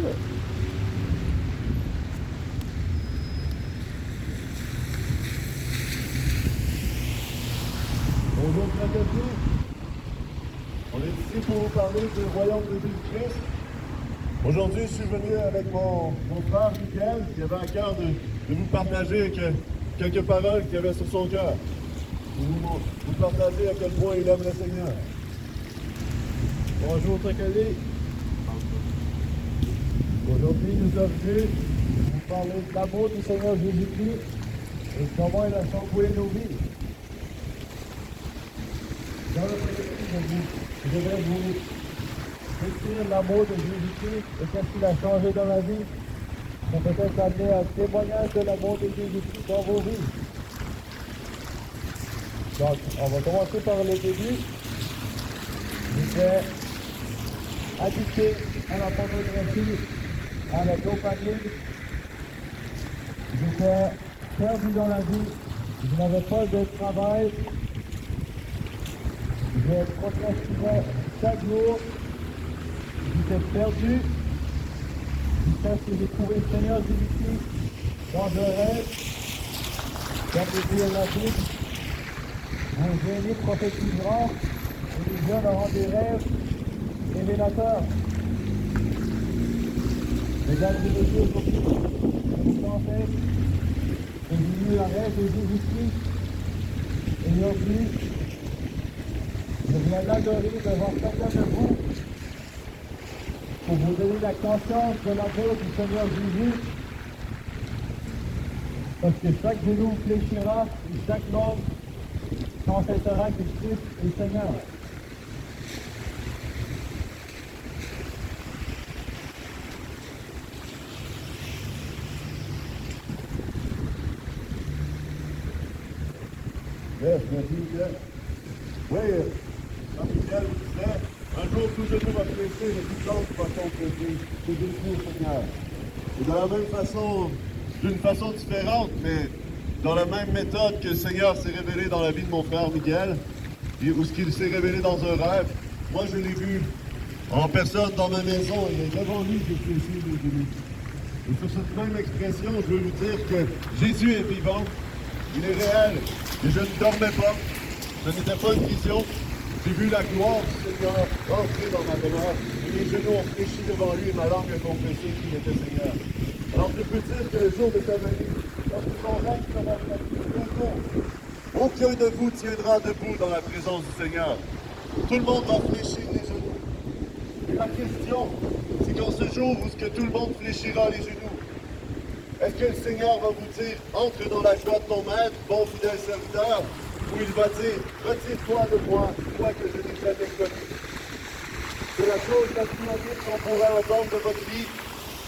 Bonjour, frères et sœurs. On est ici pour vous parler du royaume de Jésus-Christ. Aujourd'hui, je suis venu avec mon frère Michael, qui avait à cœur de vous partager quelques paroles qu'il avait sur son cœur. Vous partager à quel point il aime le Seigneur. Bonjour, Trakali. Aujourd'hui, nous sommes venus vous parler de l'amour du Seigneur Jésus-Christ et comment il a chamboulé nos vies. Dans le président, je voudrais vous décrire l'amour de Jésus-Christ et qu'est-ce qu'il a changé dans la vie. Ça peut être amené un témoignage de l'amour de Jésus-Christ dans vos vies. Donc, on va commencer par le début. J'étais addicté à la pornographie, à la dopamine. J'étais perdu dans la vie. Je n'avais pas de travail. Je procrastinais chaque jour. J'étais perdu. Jusqu'à ce que j'ai trouvé le Seigneur Jésus-Christ dans un rêve. Comme le dit la Bible, un génie prophétisera et les jeunes auront des rêves révélateurs. Mesdames et messieurs, aujourd'hui, je vous conseille que j'ai eu un rêve de Jésus-Christ. Et aujourd'hui, je viens d'adorer devant chacun de vous pour vous donner la conscience de l'amour du Seigneur Jésus. Parce que chaque genou fléchira et chaque langue confessera que Christ est Seigneur. Yes, merci, Michel. Oui, comme Michel vous disait, un jour tout genou va fléchir et toute langue va confesser que Jésus est Seigneur. Et de la même façon, d'une façon différente, mais dans la même méthode que le Seigneur s'est révélé dans la vie de mon frère Miguel, et où ce qu'il s'est révélé dans un rêve, moi je l'ai vu en personne dans ma maison, et devant lui j'ai fléchi mes genoux. Et sur cette même expression, je veux vous dire que Jésus est vivant, il est réel, et je ne dormais pas, ce n'était pas une vision. J'ai vu la gloire du Seigneur entrer dans ma demeure, et mes genoux ont fléchi devant lui, et ma langue a confessé qu'il était Seigneur. Alors je peux dire que le jour de ta venue, lorsque ton règne sera bientôt, aucun de vous tiendra debout dans la présence du Seigneur. Tout le monde va fléchir les genoux. Et la question, c'est qu'en ce jour où tout le monde fléchira les genoux, est-ce que le Seigneur va vous dire, entre dans la joie de ton maître, bon fidèle serviteur, ou il va dire, retire-toi de moi, toi que je n'ai jamais connu. C'est la chose la plus magique qu'on pourrait entendre de votre vie,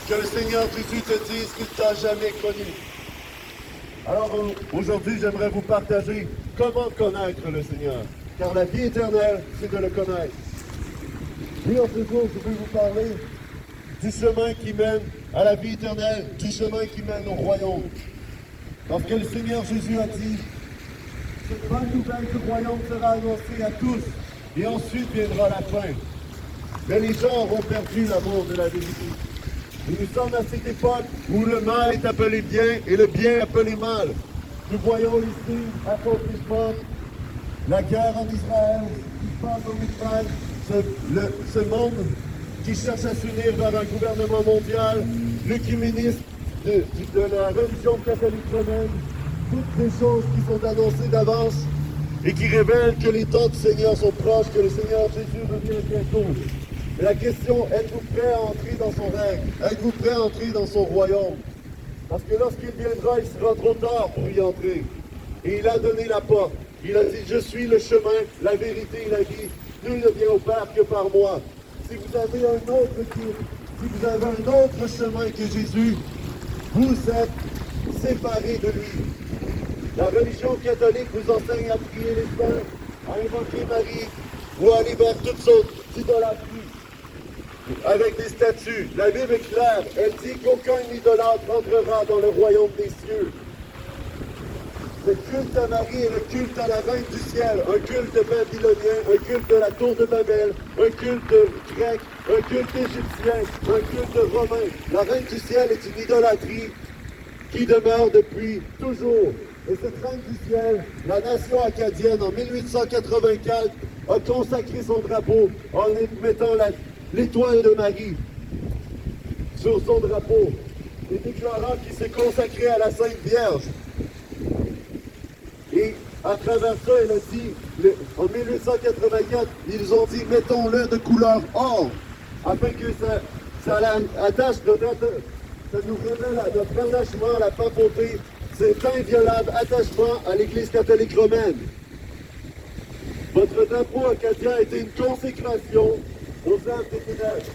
que le Seigneur Jésus te dise qu'il ne t'a jamais connu. Alors aujourd'hui, j'aimerais vous partager comment connaître le Seigneur. Car la vie éternelle, c'est de le connaître. Oui, en ce jour, je vais vous parler du chemin qui mène à la vie éternelle, du chemin qui mène au royaume. Parce que le Seigneur Jésus a dit, cette bonne nouvelle du royaume sera annoncée à tous, et ensuite viendra la fin. Mais les gens auront perdu l'amour de la vérité. Et nous sommes à cette époque où le mal est appelé bien et le bien appelé mal. Nous voyons ici, accomplissement, la guerre en Israël, ce qui se passe en Ukraine, ce monde qui cherche à s'unir vers un gouvernement mondial, l'œcuménisme de la religion catholique romaine, toutes ces choses qui sont annoncées d'avance et qui révèlent que les temps du Seigneur sont proches, que le Seigneur Jésus revient bientôt. Et la question, êtes-vous prêt à entrer dans son règne? Êtes-vous prêt à entrer dans son royaume? Parce que lorsqu'il viendra, il sera trop tard pour y entrer. Et il a donné la porte. Il a dit, je suis le chemin, la vérité et la vie. Nul ne vient au Père que par moi. Si vous avez un autre guide, si vous avez un autre chemin que Jésus, vous êtes séparés de lui. La religion catholique vous enseigne à prier les saints, à invoquer Marie, ou à aller vers toutes sortes d'idolâtries avec des statues. La Bible est claire, elle dit qu'aucun idolâtre entrera dans le royaume des cieux. Le culte à Marie est le culte à la reine du ciel, un culte babylonien, un culte de la tour de Babel, un culte grec, un culte égyptien, un culte romain. La reine du ciel est une idolâtrie qui demeure depuis toujours. Et cette reine du ciel, la nation acadienne, en 1884, a consacré son drapeau en mettant l'étoile de Marie sur son drapeau et déclarant qu'il s'est consacré à la Sainte Vierge. Et à travers ça, elle a dit, en 1884, ils ont dit, mettons-le de couleur or, afin que ça attache ça nous révèle notre attachement à la papauté, cet inviolable attachement à l'Église catholique romaine. Votre drapeau acadien a été une consécration aux œuvres des ténèbres.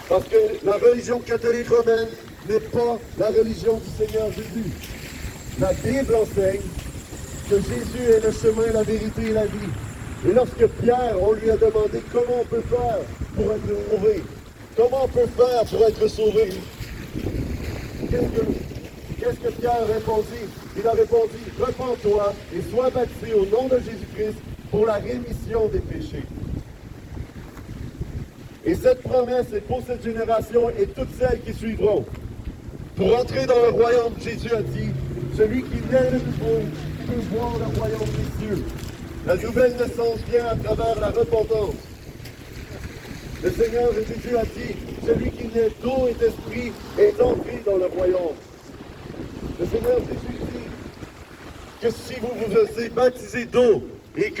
Parce que la religion catholique romaine n'est pas la religion du Seigneur Jésus. La Bible enseigne que Jésus est le chemin, la vérité et la vie. Et lorsque Pierre, on lui a demandé comment on peut faire pour être sauvé, comment on peut faire pour être sauvé, qu'est-ce que Pierre a répondu? Il a répondu, repens-toi et sois baptisé au nom de Jésus-Christ pour la rémission des péchés. Et cette promesse est pour cette génération et toutes celles qui suivront. Pour entrer dans le royaume, Jésus a dit, celui qui naît de nouveau peut voir le royaume des cieux. La nouvelle naissance vient à travers la repentance. Le Seigneur Jésus a dit, celui qui naît d'eau et d'esprit est entré dans le royaume. Le Seigneur Jésus dit que si vous vous faisiez baptiser d'eau et que